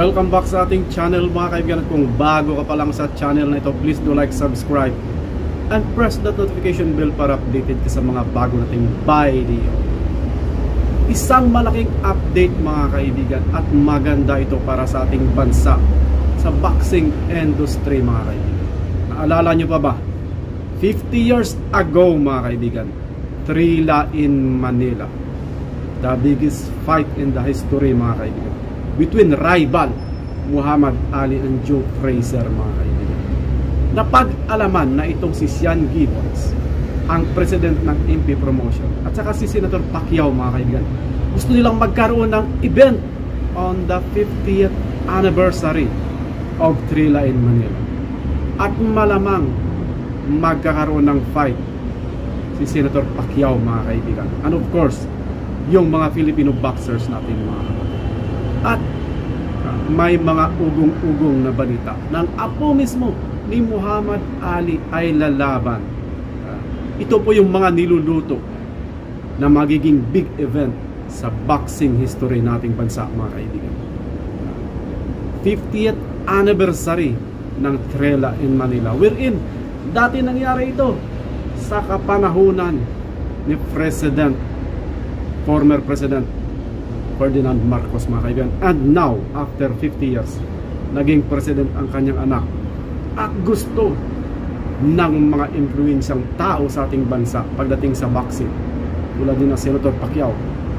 Welcome back sa ating channel mga kaibigan. Kung bago ka pa lang sa channel na ito, please do like, subscribe and press that notification bell para updated ka sa mga bago nating video. Isang malaking update mga kaibigan at maganda ito para sa ating bansa sa boxing industry mga kaibigan. Naalala nyo pa ba? 50 years ago mga kaibigan, Trilla in Manila, the biggest fight in the history mga kaibigan, between rival Muhammad Ali and Joe Frazier mga kaibigan. Napag-alaman na itong si Sian Gibbons, ang president ng MP Promotion, at saka si Senator Pacquiao mga kaibigan, gusto nilang magkaroon ng event on the 50th anniversary of Trilla in Manila. At malamang magkakaroon ng fight si Senator Pacquiao mga kaibigan, and of course yung mga Filipino boxers natin mga kaibigan. At may mga ugong-ugong na balita ng apo mismo ni Muhammad Ali ay lalaban. Ito po yung mga niluluto na magiging big event sa boxing history nating bansa mga kaibigan. 50th anniversary ng Trilla in Manila, wherein dati nangyari ito sa kapanahunan ni former President Ferdinand Marcos mga kaibigan. And now, after 50 years, naging president ang kanyang anak. At gusto ng mga influensyang tao sa ating bansa pagdating sa boxing, tulad din ng Senator Pacquiao.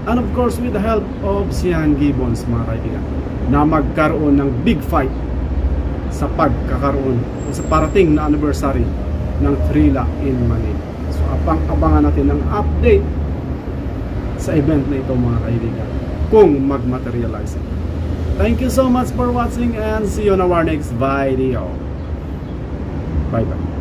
And of course, with the help of Sian Gibbons mga kaibigan, na magkaroon ng big fight sa pagkakaroon o sa parating na anniversary ng Trilla in Manila. So, abangan natin ang update sa event na ito mga kaibigan, kung mag-materialize. Thank you so much for watching and see you on our next video. Bye bye.